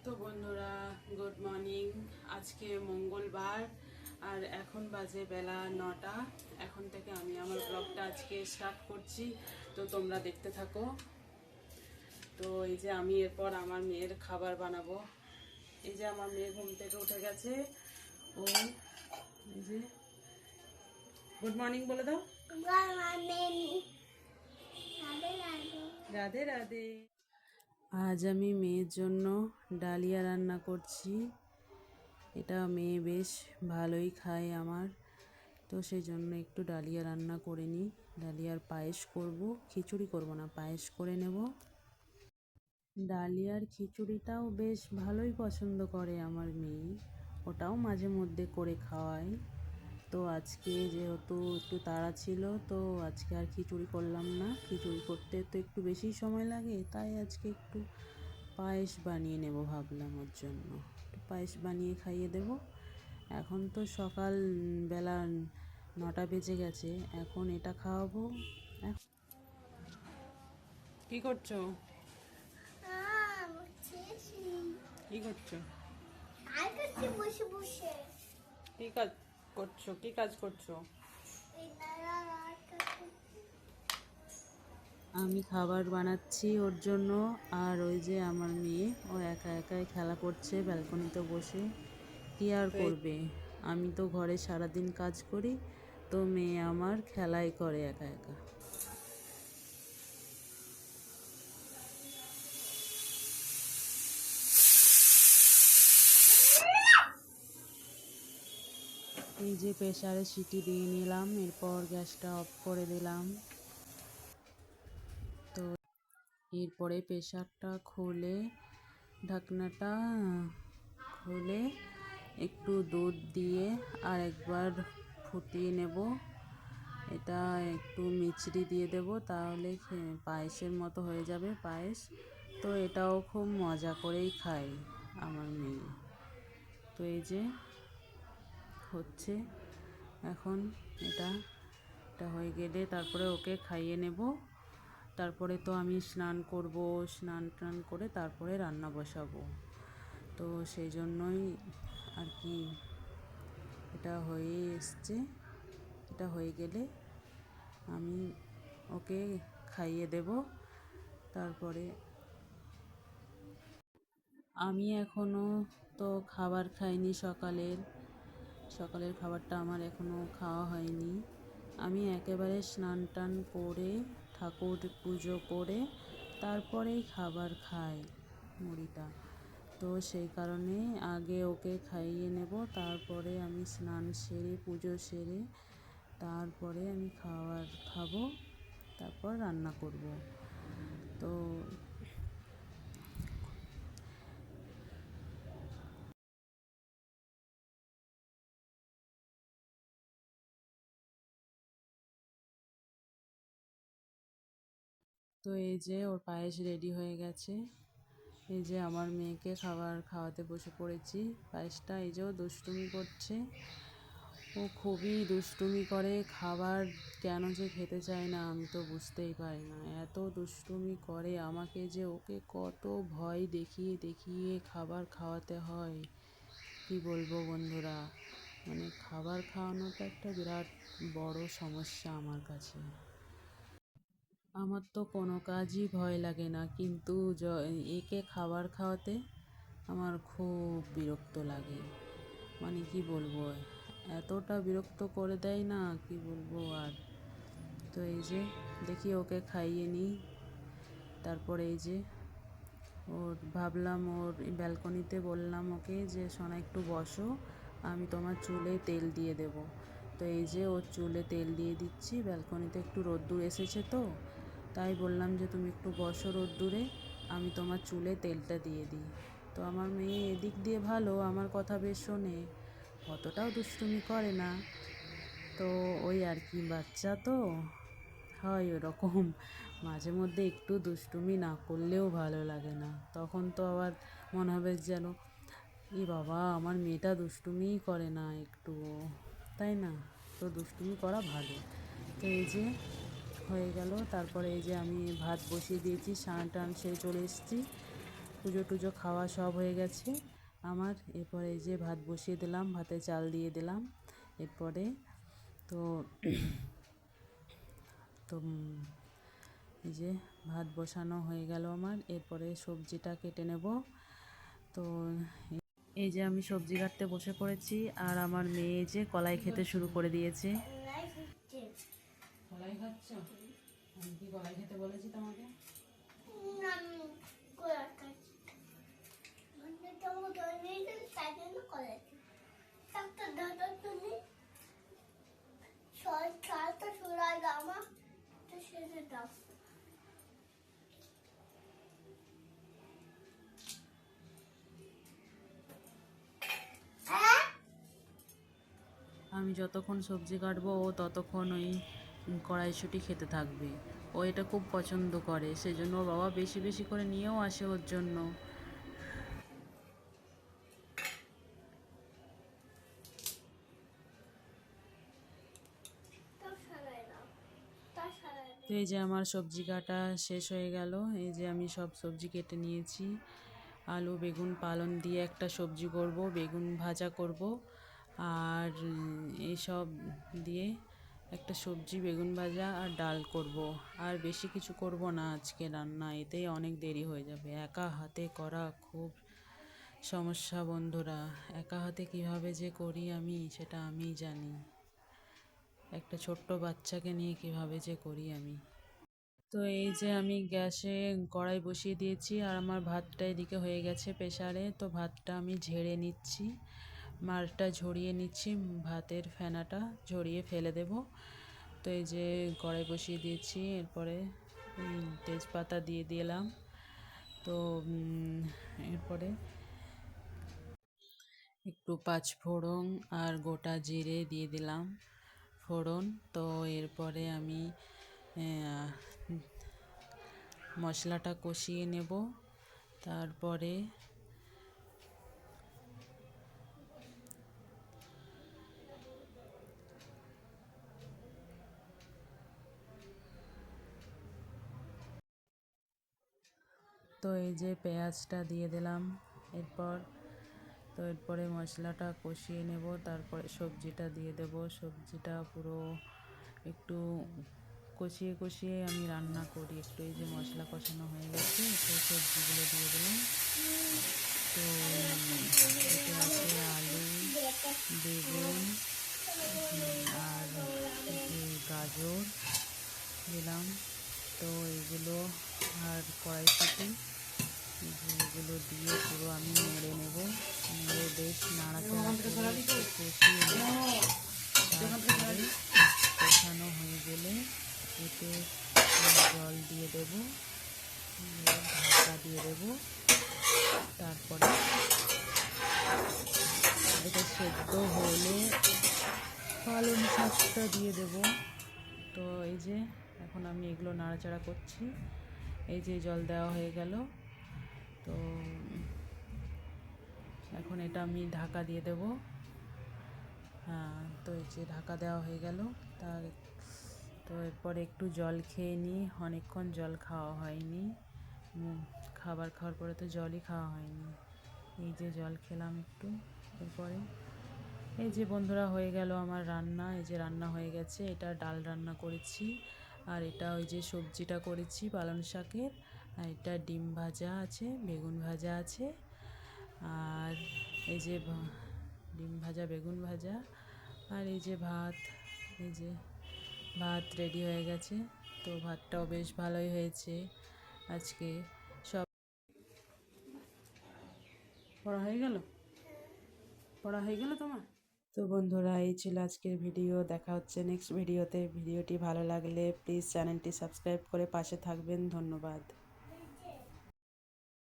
তো বন্ধুরা, good morning. আজকে মঙ্গলবার আর এখন বাজে বেলা 9টা। এখন থেকে আমি আমার ব্লগটা আজকে স্টার্ট করছি, তো তোমরা দেখতে থাকো। তো এই যে আমি এরপর আমার মেয়ের খাবার বানাবো। এই যে আমার মেয়ে ঘুম থেকে উঠে গেছে। ও এই যে গুড মর্নিং বলে দাও। রাধে রাধে। আজ আমি মেয়ের জন্য ডালিয়া রান্না করছি। এটা মেয়ে বেশ ভালোই খায় আমার, তো সেই জন্য একটু ডালিয়া রান্না করে নিই। ডালিয়ার পায়েস করব, খিচুড়ি করব না, পায়েস করে নেব। ডালিয়ার খিচুড়িটাও বেশ ভালোই পছন্দ করে আমার মেয়ে, ওটাও মাঝে মধ্যে করে খাওয়াই। তো আজকে যেহেতু একটু তাড়া ছিল, তো আজকে আর খিচুড়ি করলাম না। খিচুড়ি করতে তো একটু বেশি সময় লাগে, তাই আজকে একটু পায়েস বানিয়ে নেব ভাবলাম। ওর জন্য একটু পায়েস বানিয়ে খাইয়ে দেব। এখন তো সকাল বেলা 9টা বেজে গেছে, এখন এটা খাওয়াবো। কি করছো? কি করছো? কি কাজ করছো? কি কাজ করছো? আমি খাবার বানাচ্ছি ওর জন্য। আর ওই যে আমার মেয়ে, ও একা একাই খেলা করছে ব্যালকনিতে বসে। কি আর করবে, আমি তো ঘরে সারাদিন কাজ করি, তো মেয়ে আমার খেলাই করে একা একা। এই যে প্রেসারে সিটি দিয়ে নিলাম, এরপর গ্যাসটা অফ করে দিলাম। তো এরপরে প্রেসারটা খুলে, ঢাকনাটা খুলে একটু দুধ দিয়ে আর একবার ফুটিয়ে নেব। এটা একটু মিছরি দিয়ে দেব, তাহলে পায়েসের মতো হয়ে যাবে পায়েস। তো এটাও খুব মজা করেই খায় আমার মেয়ে। তো এই যে হচ্ছে এখন, এটা হয়ে গেলে তারপরে ওকে খাইয়ে নেব। তারপরে তো আমি স্নান করব, স্নান টান করে তারপরে রান্না বসাবো। তো সেই জন্যই আর কি, এটা হয়ে এসছে। এটা হয়ে গেলে আমি ওকে খাইয়ে দেব। তারপরে আমি এখনও তো খাবার খাইনি। সকালের খাবারটা আমার এখনও খাওয়া হয়নি। আমি একেবারে স্নান টান করে ঠাকুর পুজো করে তারপরেই খাবার খাই মুড়িটা। তো সেই কারণে আগে ওকে খাইয়ে নেব, তারপরে আমি স্নান সেরে পুজো সেরে তারপরে আমি খাবার খাবো, তারপর রান্না করব। তো তো এই যে ওর পায়েস রেডি হয়ে গেছে। এই যে আমার মেয়েকে খাবার খাওয়াতে বসে পড়েছি। পায়েসটা এই যে দুষ্টুমি করছে, ও খুবই দুষ্টুমি করে। খাবার কেন যে খেতে চায় না আমি তো বুঝতেই পারি না, এত দুষ্টুমি করে। আমাকে যে ওকে কত ভয় দেখিয়ে দেখিয়ে খাবার খাওয়াতে হয়, কি বলবো বন্ধুরা। মানে খাবার খাওয়ানোটা একটা বিরাট বড় সমস্যা আমার কাছে। আমার তো কোনো কাজই ভয় লাগে না, কিন্তু একে খাবার খাওয়াতে আমার খুব বিরক্ত লাগে। মানে কি বলবো, এতটা বিরক্ত করে দেয় না, কি বলবো আর। তো এই যে দেখি ওকে খাইয়ে নিই। তারপরে এই যে ভাবলাম ওর ব্যালকনিতে বললাম ওকে যে সোনা একটু বসো, আমি তোমার চুলে তেল দিয়ে দেব। তো এই যে ওর চুলে তেল দিয়ে দিচ্ছি। ব্যালকনিতে একটু রোদ্দুর এসেছে, তো তাই বললাম যে তুমি একটু বসো রোদ্দুরে, আমি তোমার চুলে তেলটা দিয়ে দিই। তো আমার মেয়ে এদিক দিয়ে ভালো, আমার কথা বেশ শোনে, অতটাও দুষ্টুমি করে না। তো ওই আর কি, বাচ্চা তো হয় ওরকম, মাঝে মধ্যে একটু দুষ্টুমি না করলেও ভালো লাগে না। তখন তো আবার মনে হবে যেন, ই বাবা আমার মেয়েটা দুষ্টুমিই করে না একটু, তাই না? তো দুষ্টুমি করা ভালো। তো এই যে হয়ে গেল। তারপরে এই যে আমি ভাত বসিয়ে দিয়েছি, স্নান টান সেরে চলে এসেছি। পুজো টুজো খাওয়া সব হয়ে গেছে আমার। এরপরে এই যে ভাত বসিয়ে দিলাম, ভাতে চাল দিয়ে দিলাম। এরপরে তো তো এই যে ভাত বসানো হয়ে গেল আমার। এরপরে সবজিটা কেটে নেব। তো এই যে আমি সবজি কাটতে বসে পড়েছি, আর আমার মেয়ে যে কলাই খেতে শুরু করে দিয়েছে। কলাই খাচ্ছ? আমি কি কলাই খেতে বলেছি তোমাকে? আমি যতক্ষণ সবজি কাটবো ও ততক্ষণ ওই কড়াইশুঁটি খেতে থাকবে। ও এটা খুব পছন্দ করে, সেজন্য ওর বাবা বেশি বেশি করে নিয়েও আসে ওর জন্য। তো এই যে আমার সবজি কাটা শেষ হয়ে গেল। এই যে আমি সব সবজি কেটে নিয়েছি। আলু বেগুন পালং দিয়ে একটা সবজি করব, বেগুন ভাজা করব, আর এইসব দিয়ে একটা সবজি, বেগুন ভাজা আর ডাল করব। আর বেশি কিছু করব না আজকে রান্না, এতেই অনেক দেরি হয়ে যাবে। একা হাতে করা খুব সমস্যা বন্ধুরা। একা হাতে কিভাবে যে করি আমি, সেটা আমিই জানি। একটা ছোট্ট বাচ্চাকে নিয়ে কিভাবে যে করি আমি। তো এই যে আমি গ্যাসে কড়াই বসিয়ে দিয়েছি, আর আমার ভাতটা এদিকে হয়ে গেছে প্রেসারে। তো ভাতটা আমি ঝেড়ে নিচ্ছি, মারটা ঝরিয়ে নিচ্ছি, ভাতের ফেনাটা ঝরিয়ে ফেলে দেব। তো এই যে কড়াই বসিয়ে দিয়েছি, এরপরে তেজপাতা দিয়ে দিলাম। তো এরপরে একটু পাঁচফোড়ন আর গোটা জিরে দিয়ে দিলাম ফোড়ন। তো এরপরে আমি মশলাটা কষিয়ে নেব। তারপরে তো এই যে পেঁয়াজটা দিয়ে দিলাম। এরপরে মশলাটা কষিয়ে নেব, তারপরে সবজিটা দিয়ে দেব। সবজিটা পুরো একটু কষিয়ে কষিয়ে আমি রান্না করি একটু। এই যে মশলা কষানো হয়ে গেছে, তো সবজিগুলো দিয়ে দিলাম। তো এতে আছে আলু, বেগুন আর গাজর দিলাম। তো এগুলো আর কড়াইশুঁটি, এগুলো দিয়ে পুরো আমি নেড়ে নেব। নেড়ে বেশ নাড়াচাড়া করে কষিয়ে নেব। তারপরে কষানো হয়ে গেলে এতে জল দিয়ে দেব, ঢাকা দিয়ে দেব। তারপরে এটা সেদ্ধ হলে পালং শাকটা দিয়ে দেব। তো এই যে এখন আমি এগুলো নাড়াচাড়া করছি। এই যে জল দেওয়া হয়ে গেল। তো এখন এটা আমি ঢাকা দিয়ে দেব। হ্যাঁ, তো এই যে ঢাকা দেওয়া হয়ে গেল। তো এরপরে একটু জল খেয়ে নিই, অনেকক্ষণ জল খাওয়া হয়নি। খাবার খাওয়ার পরে তো জলই খাওয়া হয়নি। এই যে জল খেলাম একটু। এরপরে এই যে বন্ধুরা হয়ে গেল আমার রান্না। এই যে রান্না হয়ে গেছে। এটা ডাল রান্না করেছি, আর এটা ওই যে সবজিটা করেছি পালং শাকের, আর এটা ডিম ভাজা আছে, বেগুন ভাজা আছে, আর এই যে ডিম ভাজা, বেগুন ভাজা, আর এই যে ভাত। এই যে ভাত রেডি হয়ে গেছে। তো ভাতটাও বেশ ভালোই হয়েছে আজকে। সব পড়া হয়ে গেল তোমার? তো বন্ধুরা, এই ছিল আজকের ভিডিও। দেখা হচ্ছে নেক্সট ভিডিওতে। ভিডিওটি ভালো লাগলে প্লিজ চ্যানেলটি সাবস্ক্রাইব করে পাশে থাকবেন। ধন্যবাদ।